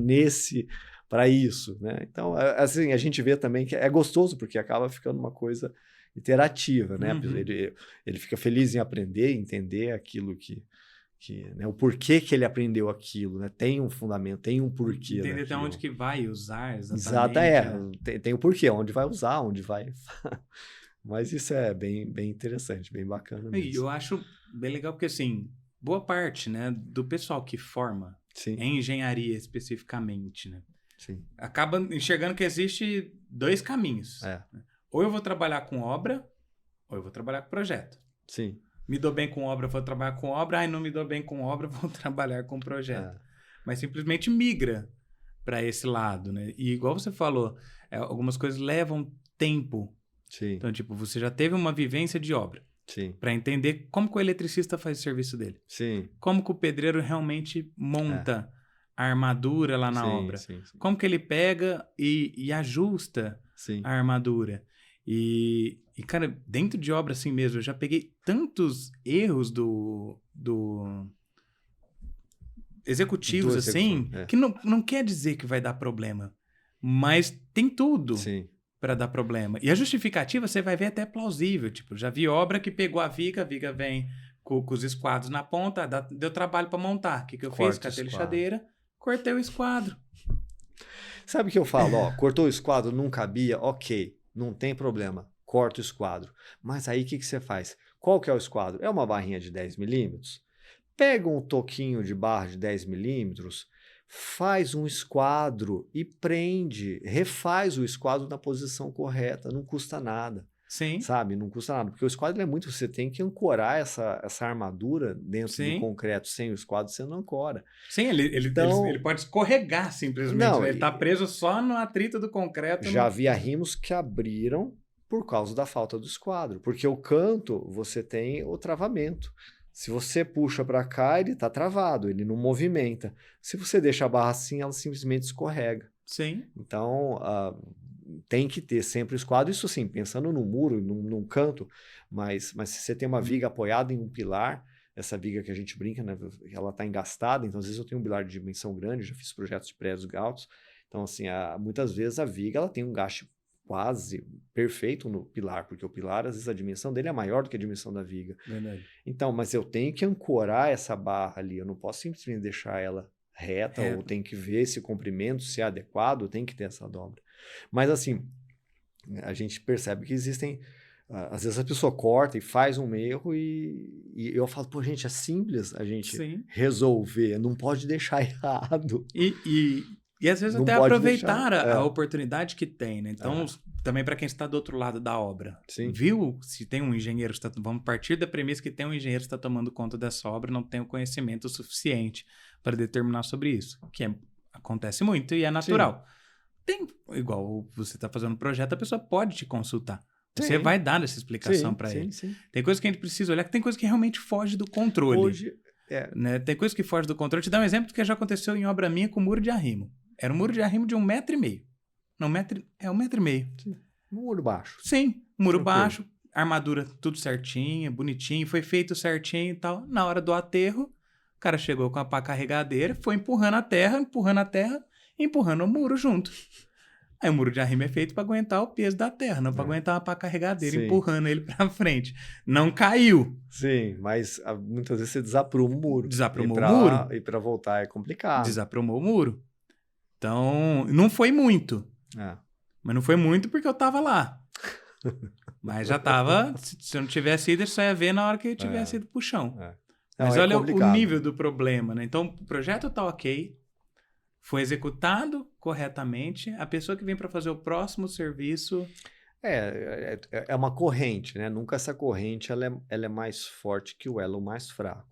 para isso, né? Então, assim, a gente vê também que é gostoso, porque acaba ficando uma coisa interativa, né? Ele fica feliz em aprender, entender aquilo né, o porquê que ele aprendeu aquilo, né? Tem um fundamento, tem um porquê. Entender até onde que vai usar exatamente. Exato, tem o porquê, onde vai usar, onde vai... Mas isso é bem, bem interessante, bem bacana mesmo. E eu acho bem legal porque, assim, boa parte, né, do pessoal que forma em engenharia especificamente, né? Sim. Acaba enxergando que existe 2 caminhos. Ou eu vou trabalhar com obra, ou eu vou trabalhar com projeto. Sim. Me dou bem com obra, vou trabalhar com obra. Não me dou bem com obra, vou trabalhar com projeto. Mas simplesmente migra para esse lado, né? E igual você falou, algumas coisas levam tempo. Sim. Então, tipo, você já teve uma vivência de obra. Sim. Para entender como que o eletricista faz o serviço dele. Sim. Como que o pedreiro realmente monta a armadura lá na obra. Sim. Como que ele pega e ajusta a armadura. E, cara, dentro de obra assim mesmo, eu já peguei tantos erros do executivos assim, que não quer dizer que vai dar problema. Mas tem tudo para dar problema. E a justificativa você vai ver até plausível. Tipo, já vi obra que pegou a viga vem com os esquadros na ponta, deu trabalho para montar. O que eu fiz? Catei a lixadeira, cortei o esquadro. Sabe o que eu falo? Cortou o esquadro, não cabia, ok. Não tem problema, corta o esquadro. Mas aí o que você faz? Qual que é o esquadro? É uma barrinha de 10 milímetros? Pega um toquinho de barra de 10 milímetros, faz um esquadro e refaz o esquadro na posição correta, não custa nada. Sim. Sabe? Não custa nada, porque o esquadro é muito... Você tem que ancorar essa armadura dentro do concreto. Sem o esquadro, você não ancora. Sim, ele pode escorregar simplesmente. Não, ele está preso só no atrito do concreto. Já vi arrimos que abriram por causa da falta do esquadro. Porque o canto, você tem o travamento. Se você puxa para cá, ele está travado, ele não movimenta. Se você deixa a barra assim, ela simplesmente escorrega. Sim. Então... tem que ter sempre o esquadro, isso sim, pensando no muro, num canto, mas se você tem uma viga apoiada em um pilar, essa viga que a gente brinca, né, ela está engastada, então às vezes eu tenho um pilar de dimensão grande, já fiz projetos de prédios altos, então assim, muitas vezes a viga ela tem um gasto quase perfeito no pilar, porque o pilar, às vezes, a dimensão dele é maior do que a dimensão da viga. Verdade. Então, mas eu tenho que ancorar essa barra ali, eu não posso simplesmente deixar ela reta, ou tenho que ver esse comprimento, se é adequado, tem que ter essa dobra. Mas assim, a gente percebe que existem, às vezes a pessoa corta e faz um erro e eu falo, pô, gente, é simples a gente resolver, não pode deixar errado. E às vezes Não até pode aproveitar deixar, a oportunidade que tem, né? Então, também para quem está do outro lado da obra. Sim. Viu? Se tem um engenheiro, vamos partir da premissa que tem um engenheiro que está tomando conta dessa obra, não tem o conhecimento suficiente para determinar sobre isso, que acontece muito e é natural. Tem, igual você está fazendo um projeto, a pessoa pode te consultar. Você vai dar essa explicação para ele. Sim. Tem coisa que a gente precisa olhar, que tem coisa que realmente foge do controle. Hoje, né? Tem coisa que foge do controle. Te dar um exemplo que já aconteceu em obra minha com muro de arrimo. Era um muro de arrimo de 1,5 metro. Não, 1,5 metro. Sim. Muro baixo. Sim, muro baixo, armadura tudo certinho, bonitinho, foi feito certinho e tal. Na hora do aterro, o cara chegou com a pá carregadeira, foi empurrando a terra, empurrando o muro junto. Aí o muro de arrimo é feito para aguentar o peso da terra, não para aguentar uma pá carregadeira, empurrando ele para frente. Não caiu. Sim, mas muitas vezes você desapruma o muro. Desaprumou o muro. E para voltar é complicado. Desaprumou o muro. Então, não foi muito. Mas não foi muito porque eu tava lá. Mas já tava... Se eu não tivesse ido, eu só ia ver na hora que eu tivesse ido pro chão. Não, mas olha o nível do problema, né? Então, o projeto tá ok. Foi executado corretamente. A pessoa que vem para fazer o próximo serviço... É uma corrente, né? Nunca essa corrente ela é mais forte que o elo mais fraco.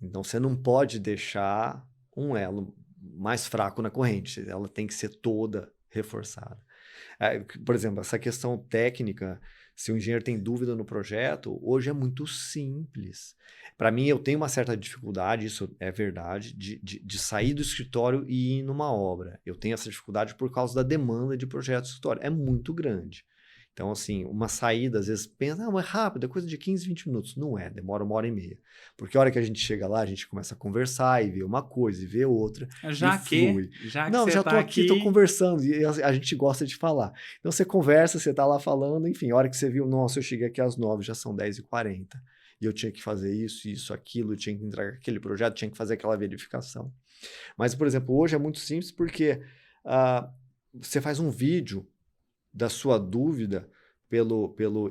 Então, você não pode deixar um elo mais fraco na corrente. Ela tem que ser toda reforçada. Por exemplo, essa questão técnica, se o engenheiro tem dúvida no projeto, hoje é muito simples. Para mim, eu tenho uma certa dificuldade, isso é verdade, de sair do escritório e ir numa obra. Eu tenho essa dificuldade por causa da demanda de projeto do escritório. É muito grande. Então, assim, uma saída, às vezes, pensa, é rápido, é coisa de 15, 20 minutos. Não é, demora 1h30. Porque a hora que a gente chega lá, a gente começa a conversar e vê uma coisa e vê outra. Já flui. Já tô aqui, tô conversando. E a gente gosta de falar. Então, você conversa, você tá lá falando, enfim, a hora que você viu, nossa, eu cheguei aqui às 9, já são 10h40. E eu tinha que fazer isso, aquilo, eu tinha que entregar aquele projeto, tinha que fazer aquela verificação. Mas, por exemplo, hoje é muito simples porque você faz um vídeo da sua dúvida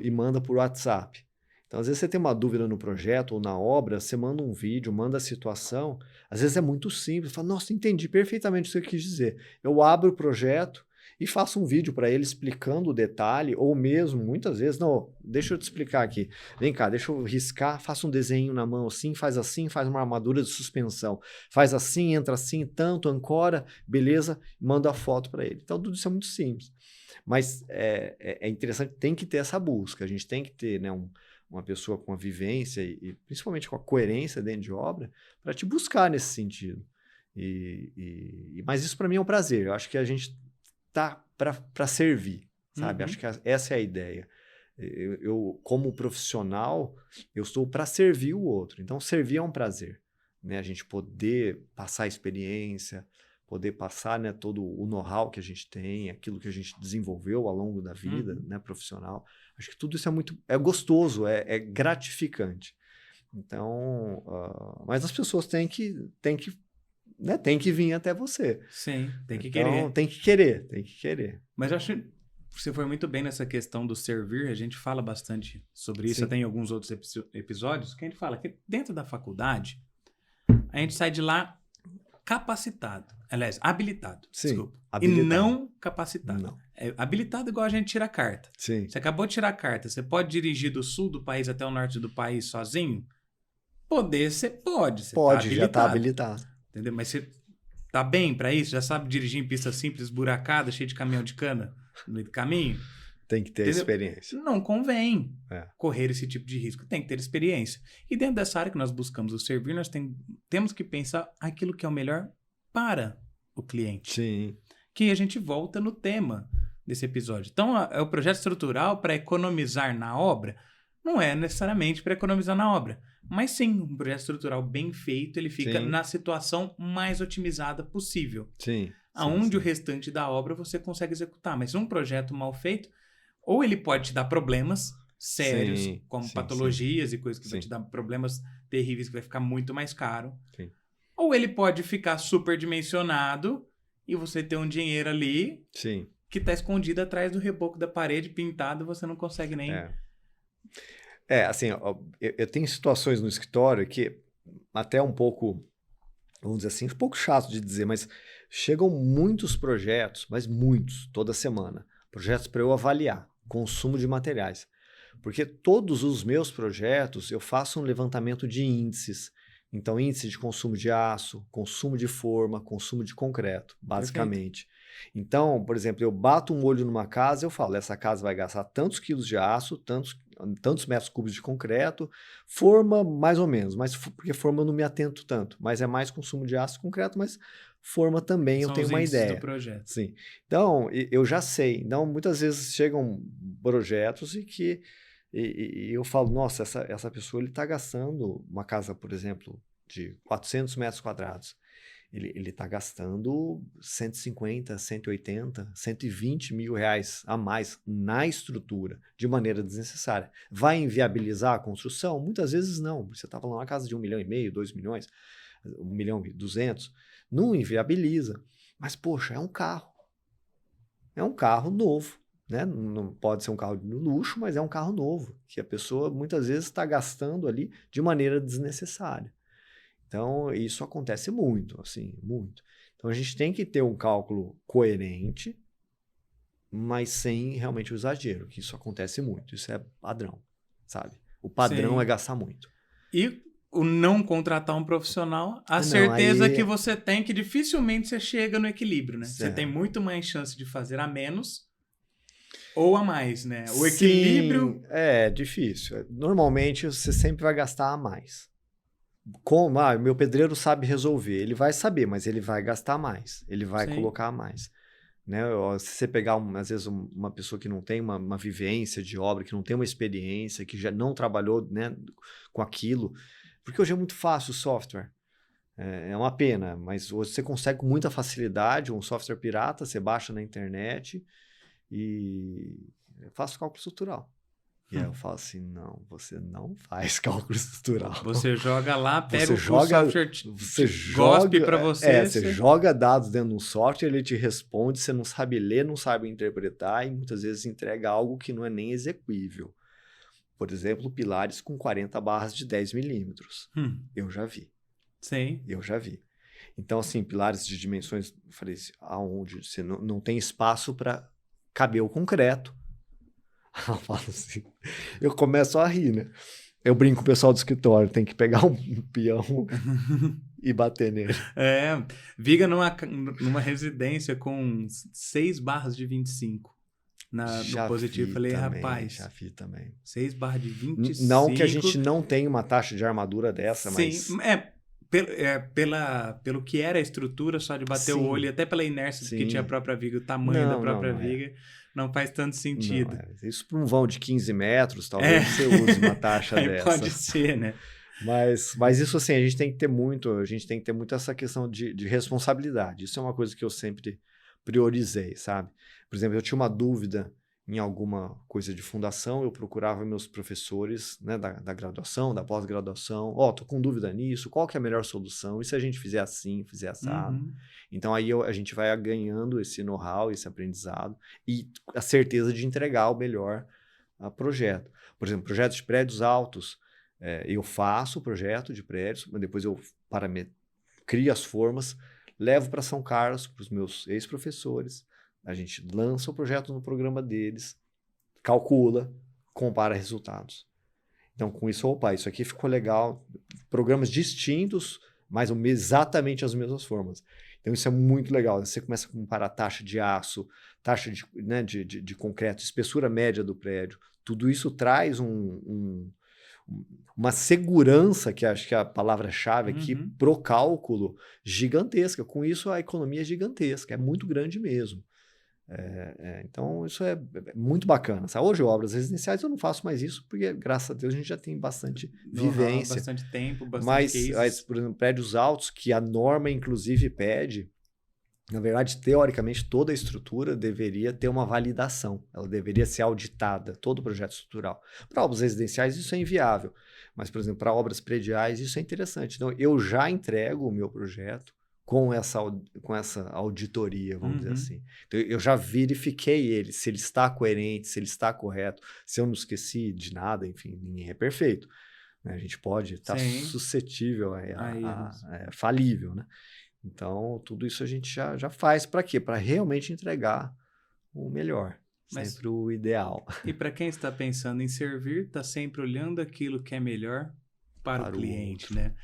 e manda por WhatsApp. Então, às vezes você tem uma dúvida no projeto ou na obra, você manda um vídeo, manda a situação, às vezes é muito simples, fala, nossa, entendi perfeitamente o que você quis dizer. Eu abro o projeto e faço um vídeo para ele explicando o detalhe, ou mesmo, muitas vezes, não, deixa eu te explicar aqui, vem cá, deixa eu riscar, faça um desenho na mão assim, faz uma armadura de suspensão, faz assim, entra assim, tanto, ancora, beleza, manda a foto para ele. Então, tudo isso é muito simples. Mas é interessante, tem que ter essa busca, a gente tem que ter, né, uma pessoa com a vivência e principalmente com a coerência dentro de obra para te buscar nesse sentido. Mas isso para mim é um prazer, eu acho que a gente tá para servir, sabe? Acho que essa é a ideia. Eu, como profissional, eu estou para servir o outro, então servir é um prazer, né? A gente poder passar a experiência, poder passar, né, todo o know-how que a gente tem, aquilo que a gente desenvolveu ao longo da vida, né, profissional. Acho que tudo isso é gostoso, é gratificante. Então, mas as pessoas têm que vir até você. Sim, tem que então, querer. Tem que querer. Mas eu acho que você foi muito bem nessa questão do servir, a gente fala bastante sobre isso, até em alguns outros episódios, que a gente fala que dentro da faculdade, a gente sai de lá capacitado. Aliás, habilitado. Sim, desculpa. habilitado. E não capacitado. Não. Habilitado igual a gente tira a carta. Sim. Você acabou de tirar a carta. Você pode dirigir do sul do país até o norte do país sozinho? Poder, você pode. Você pode, já está habilitado. Entendeu? Mas você tá bem para isso? Já sabe dirigir em pista simples, buracada, cheia de caminhão de cana no meio do caminho? Tem que ter experiência. Não convém correr esse tipo de risco. Tem que ter experiência. E dentro dessa área que nós buscamos o servir, nós temos que pensar aquilo que é o melhor para o cliente. Sim. Que a gente volta no tema desse episódio. Então, o projeto estrutural para economizar na obra não é necessariamente para economizar na obra, mas sim, um projeto estrutural bem feito, ele fica na situação mais otimizada possível. Sim. Aonde o restante da obra você consegue executar. Mas um projeto mal feito, ou ele pode te dar problemas sérios, como patologias e coisas que vão te dar problemas terríveis, que vai ficar muito mais caro. Sim. Ou ele pode ficar superdimensionado e você ter um dinheiro ali que está escondido atrás do reboco da parede, pintado, você não consegue nem... Assim, eu tenho situações no escritório que até um pouco, vamos dizer assim, um pouco chato de dizer, mas chegam muitos projetos, mas muitos, toda semana. Projetos para eu avaliar, consumo de materiais. Porque todos os meus projetos eu faço um levantamento de índices. Então, índice de consumo de aço, consumo de forma, consumo de concreto, basicamente. Perfeito. Então, por exemplo, eu bato um olho numa casa e eu falo, essa casa vai gastar tantos quilos de aço, tantos metros cúbicos de concreto, forma mais ou menos, mas porque forma eu não me atento tanto, mas é mais consumo de aço e concreto, mas forma também eu tenho uma ideia. Do projeto. Sim. Então, eu já sei. Então, muitas vezes chegam projetos e eu falo, nossa, essa pessoa está gastando uma casa, por exemplo, de 400 metros quadrados. Ele está gastando 150, 180, 120 mil reais a mais na estrutura, de maneira desnecessária. Vai inviabilizar a construção? Muitas vezes não. Você está falando uma casa de 1,5 milhão, 2 milhões, 1,2 milhão, não inviabiliza. Mas, poxa, é um carro. É um carro novo. Né? Não pode ser um carro de luxo, mas é um carro novo, que a pessoa muitas vezes está gastando ali de maneira desnecessária. Então, isso acontece muito, assim, muito. Então, a gente tem que ter um cálculo coerente, mas sem realmente o exagero, que isso acontece muito. Isso é padrão, sabe? O padrão é gastar muito. E o não contratar um profissional, certeza que você tem que dificilmente você chega no equilíbrio, né? Você tem muito mais chance de fazer a menos ou a mais, né? O equilíbrio... É difícil. Normalmente, você sempre vai gastar a mais. Como? Meu pedreiro sabe resolver. Ele vai saber, mas ele vai gastar mais. Ele vai colocar mais. Né? Se você pegar, às vezes, uma pessoa que não tem uma vivência de obra, que não tem uma experiência, que já não trabalhou, né, com aquilo. Porque hoje é muito fácil o software. É uma pena, mas você consegue com muita facilidade um software pirata, você baixa na internet e faz cálculo estrutural. E aí eu falo assim, não, você não faz cálculo estrutural. Você joga lá, pega o software, gospe para você. Você joga dados dentro de um software, ele te responde, você não sabe ler, não sabe interpretar e muitas vezes entrega algo que não é nem execuível. Por exemplo, pilares com 40 barras de 10 milímetros. Eu já vi. Sim. Eu já vi. Então, assim, pilares de dimensões, eu falei assim, aonde você não tem espaço para caber o concreto. Eu falo assim, eu começo a rir, né? Eu brinco com o pessoal do escritório, tem que pegar um peão e bater nele. Viga numa residência com 6 barras de 25 no positivo. Falei, também, rapaz, já vi também. 6 barras de 25. Não que a gente não tenha uma taxa de armadura dessa, sim, mas... pelo que era a estrutura, só de bater o olho, e até pela inércia que tinha a própria viga, o tamanho da própria viga, não faz tanto sentido. Não, isso para um vão de 15 metros, talvez você use uma taxa dessa. Pode ser, né? Mas isso assim, a gente tem que ter muito essa questão de responsabilidade. Isso é uma coisa que eu sempre priorizei, sabe? Por exemplo, eu tinha uma dúvida em alguma coisa de fundação, eu procurava meus professores, né, da graduação, da pós-graduação, tô com dúvida nisso, qual que é a melhor solução? E se a gente fizer assim, fizer assado? Então aí a gente vai ganhando esse know-how, esse aprendizado e a certeza de entregar o melhor projeto. Por exemplo, projetos de prédios altos, eu faço o projeto de prédios, mas depois eu crio as formas, levo para São Carlos, para os meus ex-professores, a gente lança o projeto no programa deles, calcula, compara resultados. Então, com isso, isso aqui ficou legal. Programas distintos, mas exatamente as mesmas formas. Então, isso é muito legal. Você começa a comparar taxa de aço, taxa de concreto, espessura média do prédio. Tudo isso traz uma segurança, que acho que é a palavra-chave aqui, pro cálculo gigantesca. Com isso, a economia é gigantesca, é muito grande mesmo. Então, isso é muito bacana. Sabe? Hoje, obras residenciais, eu não faço mais isso, porque, graças a Deus, a gente já tem bastante vivência. Bastante tempo, bastante mas, por exemplo, prédios altos, que a norma, inclusive, pede, na verdade, teoricamente, toda a estrutura deveria ter uma validação. Ela deveria ser auditada, todo o projeto estrutural. Para obras residenciais, isso é inviável. Mas, por exemplo, para obras prediais, isso é interessante. Então, eu já entrego o meu projeto com essa auditoria, vamos dizer assim. Então, eu já verifiquei ele, se ele está coerente, se ele está correto, se eu não esqueci de nada, enfim, ninguém é perfeito. Né? A gente pode estar suscetível a falível, né? Então, tudo isso a gente já faz para quê? Para realmente entregar o melhor, sempre o ideal. E para quem está pensando em servir, está sempre olhando aquilo que é melhor para o cliente, né?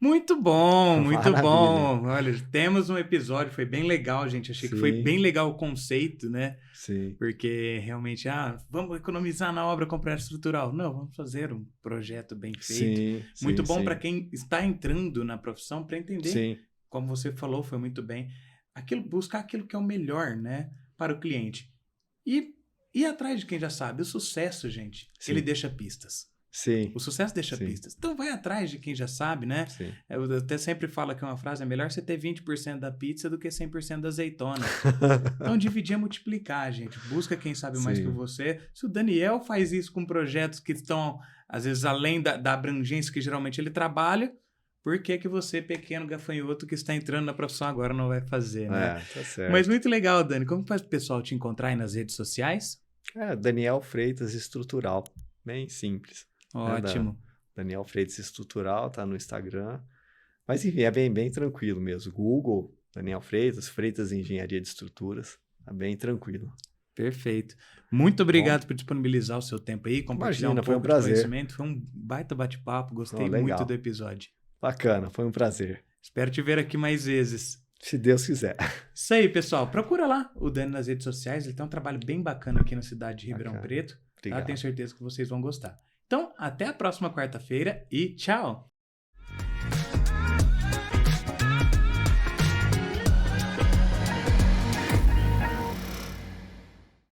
Muito bom, muito Maravilha. Bom. Olha, temos um episódio, foi bem legal, gente. Achei que foi bem legal o conceito, né? Sim. Porque realmente, vamos economizar na obra com projeto estrutural. Não, vamos fazer um projeto bem feito. Muito bom para quem está entrando na profissão para entender. Sim. Como você falou, foi muito bem. Buscar aquilo que é o melhor, né? Para o cliente. E ir atrás de quem já sabe. O sucesso, gente, ele deixa pistas. Sim. O sucesso deixa pistas. Então vai atrás de quem já sabe, né? Sim. Eu até sempre falo que uma frase é melhor você ter 20% da pizza do que 100% da azeitona. Então dividir é multiplicar, gente. Busca quem sabe mais que você. Se o Daniel faz isso com projetos que estão, às vezes, além da abrangência que geralmente ele trabalha, por que você, pequeno gafanhoto que está entrando na profissão agora, não vai fazer, né? Tá certo. Mas muito legal, Dani. Como faz o pessoal te encontrar aí nas redes sociais? Daniel Freitas Estrutural. Bem simples. Ótimo. Daniel Freitas Estrutural, tá no Instagram. Mas enfim, é bem tranquilo mesmo. Google, Daniel Freitas Engenharia de Estruturas. Tá bem tranquilo. Perfeito. Muito obrigado por disponibilizar o seu tempo aí, compartilhar um pouco de conhecimento. Foi um baita bate-papo, gostei muito do episódio. Bacana, foi um prazer. Espero te ver aqui mais vezes. Se Deus quiser. Isso aí, pessoal. Procura lá o Dani nas redes sociais. Ele tem um trabalho bem bacana aqui na cidade de Ribeirão Preto. Tá? Tenho certeza que vocês vão gostar. Então, até a próxima quarta-feira e tchau!